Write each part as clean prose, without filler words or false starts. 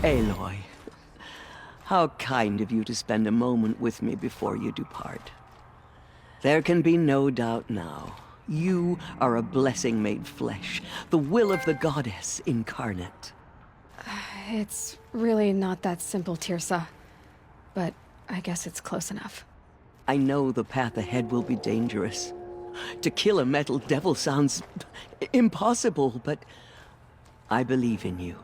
Aloy, how kind of you to spend a moment with me before you depart. There can be no doubt now. You are a blessing made flesh, the will of the goddess incarnate. It's really not that simple, Tirsa. But I guess it's close enough. I know the path ahead will be dangerous. To kill a metal devil sounds impossible, but I believe in you.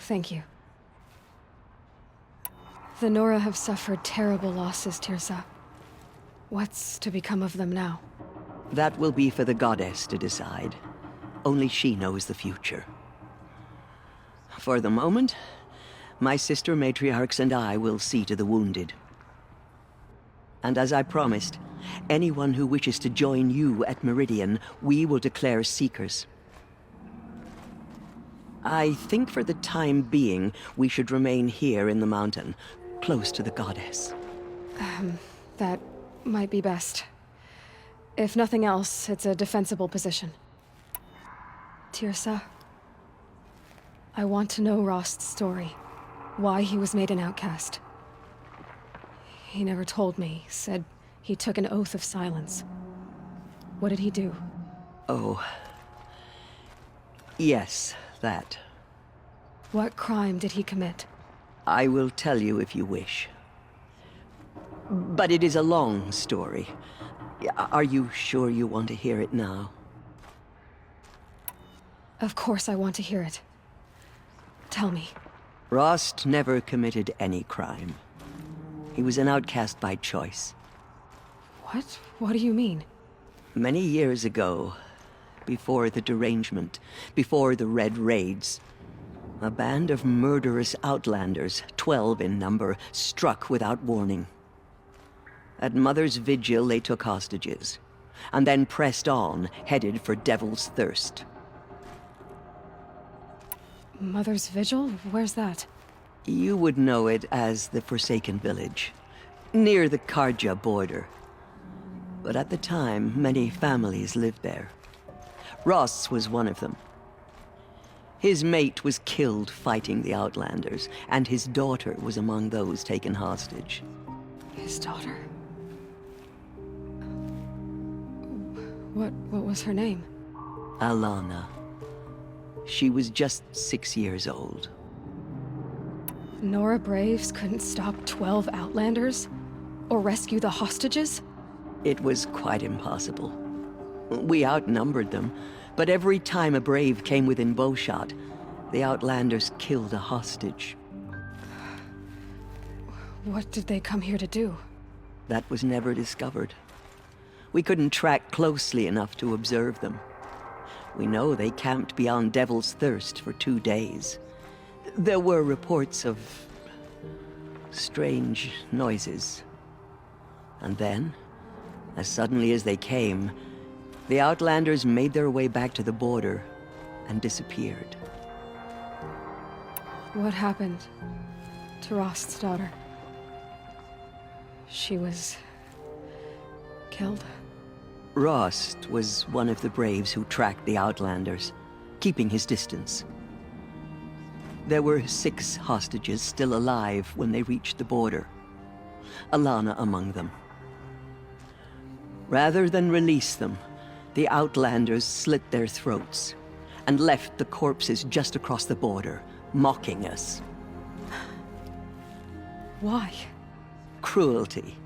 Thank you. The Nora have suffered terrible losses, Tirsa. What's to become of them now? That will be for the goddess to decide. Only she knows the future. For the moment, my sister matriarchs and I will see to the wounded. And as I promised, anyone who wishes to join you at Meridian, we will declare seekers. I think for the time being, we should remain here in the mountain, close to the goddess. That might be best. If nothing else, it's a defensible position. Tirsa, I want to know Rost's story. Why he was made an outcast. He never told me, said he took an oath of silence. What did he do? Oh. Yes, that. What crime did he commit? I will tell you if you wish. But it is a long story. Are you sure you want to hear it now? Of course I want to hear it. Tell me. Rost never committed any crime. He was an outcast by choice. What? What do you mean? Many years ago, before the derangement, before the Red Raids, a band of murderous outlanders, 12 in number, struck without warning. At Mother's Vigil, they took hostages, and then pressed on, headed for Devil's Thirst. Mother's Vigil? Where's that? You would know it as the Forsaken Village, near the Karja border. But at the time, many families lived there. Rost's was one of them. His mate was killed fighting the Outlanders, and his daughter was among those taken hostage. His daughter? What was her name? Alana. She was just 6 years old. Nora Braves couldn't stop 12 Outlanders? Or rescue the hostages? It was quite impossible. We outnumbered them, but every time a Brave came within bowshot, the Outlanders killed a hostage. What did they come here to do? That was never discovered. We couldn't track closely enough to observe them. We know they camped beyond Devil's Thirst for 2 days. There were reports of strange noises. And then, as suddenly as they came, the Outlanders made their way back to the border and disappeared. What happened to Rost's daughter? She was killed? Rost was one of the Braves who tracked the Outlanders, keeping his distance. There were 6 hostages still alive when they reached the border, Alana among them. Rather than release them, the Outlanders slit their throats and left the corpses just across the border, mocking us. Why? Cruelty.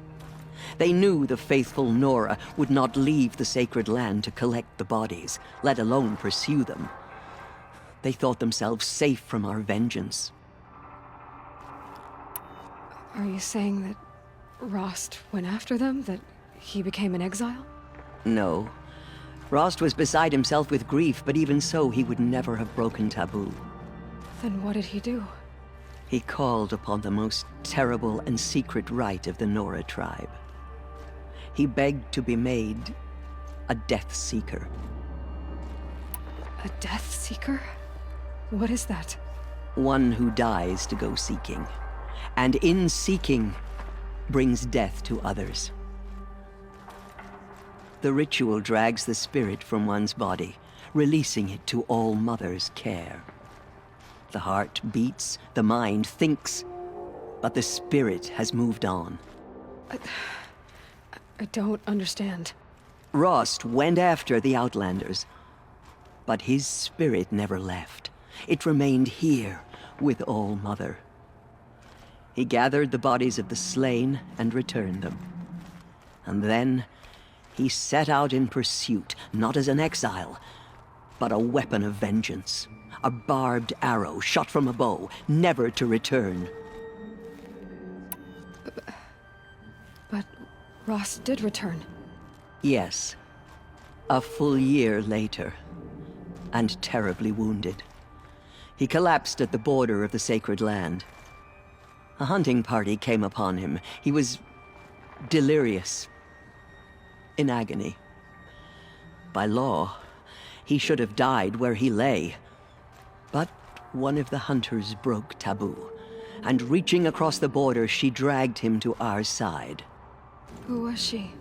They knew the faithful Nora would not leave the sacred land to collect the bodies, let alone pursue them. They thought themselves safe from our vengeance. Are you saying that Rost went after them? That he became an exile? No. Rost was beside himself with grief, but even so, he would never have broken taboo. Then what did he do? He called upon the most terrible and secret rite of the Nora tribe. He begged to be made a Death Seeker. A Death Seeker? What is that? One who dies to go seeking, and in seeking, brings death to others. The ritual drags the spirit from one's body, releasing it to All Mother's care. The heart beats, the mind thinks, but the spirit has moved on. I don't understand. Rost went after the Outlanders, but his spirit never left. It remained here with All-Mother. He gathered the bodies of the slain and returned them. And then he set out in pursuit, not as an exile, but a weapon of vengeance. A barbed arrow shot from a bow, never to return. But Rost did return. Yes. A full year later, and terribly wounded. He collapsed at the border of the sacred land. A hunting party came upon him. He was delirious, in agony. By law, he should have died where he lay. But one of the hunters broke taboo, and reaching across the border, she dragged him to our side. Who was she?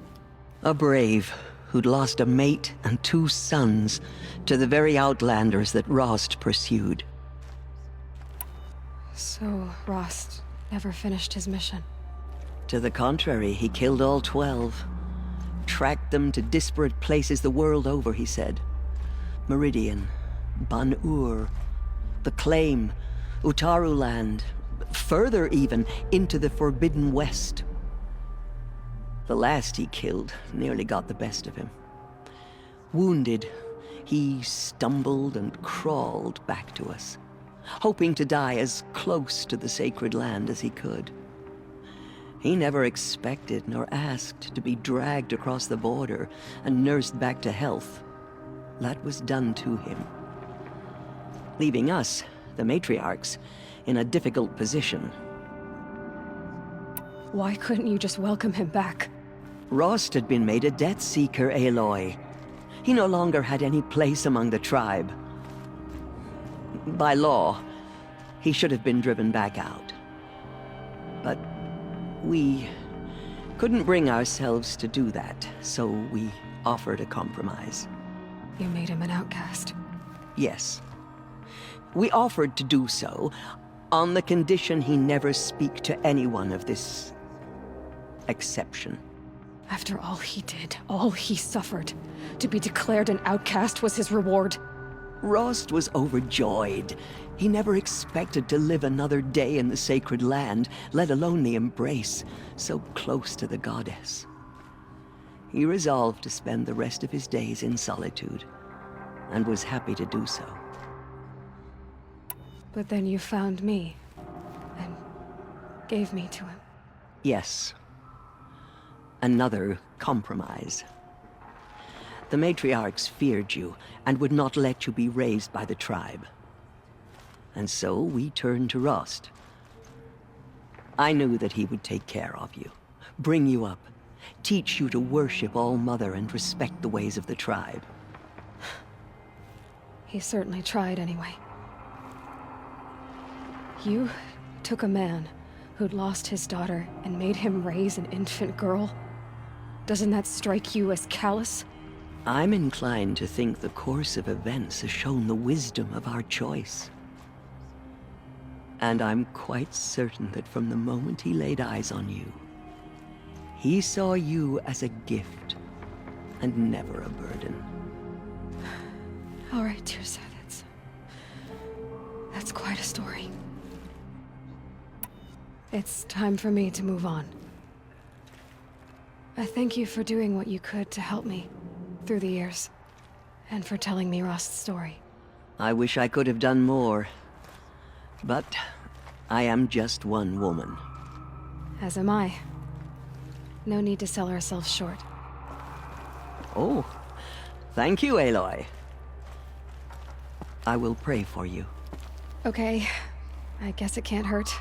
A brave who'd lost a mate and 2 sons to the very Outlanders that Rost pursued. So, Rost never finished his mission. To the contrary, he killed all 12. Tracked them to disparate places the world over, he said. Meridian, Ban-Ur, the Claim, Utaru Land, further even, into the Forbidden West. The last he killed nearly got the best of him. Wounded, he stumbled and crawled back to us, hoping to die as close to the sacred land as he could. He never expected nor asked to be dragged across the border and nursed back to health. That was done to him, leaving us, the matriarchs, in a difficult position. Why couldn't you just welcome him back? Rost had been made a Death Seeker, Aloy. He no longer had any place among the tribe. By law, he should have been driven back out. But we couldn't bring ourselves to do that, so we offered a compromise. You made him an outcast. Yes. We offered to do so on the condition he never speak to anyone of this exception. After all he did, all he suffered, to be declared an outcast was his reward. Rost was overjoyed. He never expected to live another day in the sacred land, let alone the embrace, so close to the goddess. He resolved to spend the rest of his days in solitude, and was happy to do so. But then you found me, and gave me to him. Yes. Another compromise. The matriarchs feared you, and would not let you be raised by the tribe. And so we turned to Rost. I knew that he would take care of you, bring you up, teach you to worship All-Mother and respect the ways of the tribe. He certainly tried anyway. You took a man who'd lost his daughter and made him raise an infant girl? Doesn't that strike you as callous? I'm inclined to think the course of events has shown the wisdom of our choice. And I'm quite certain that from the moment he laid eyes on you, he saw you as a gift, and never a burden. All right, Tirsa, that's quite a story. It's time for me to move on. I thank you for doing what you could to help me through the years, and for telling me Rost's story. I wish I could have done more, but I am just one woman. As am I. No need to sell ourselves short. Oh, thank you, Aloy. I will pray for you. Okay, I guess it can't hurt.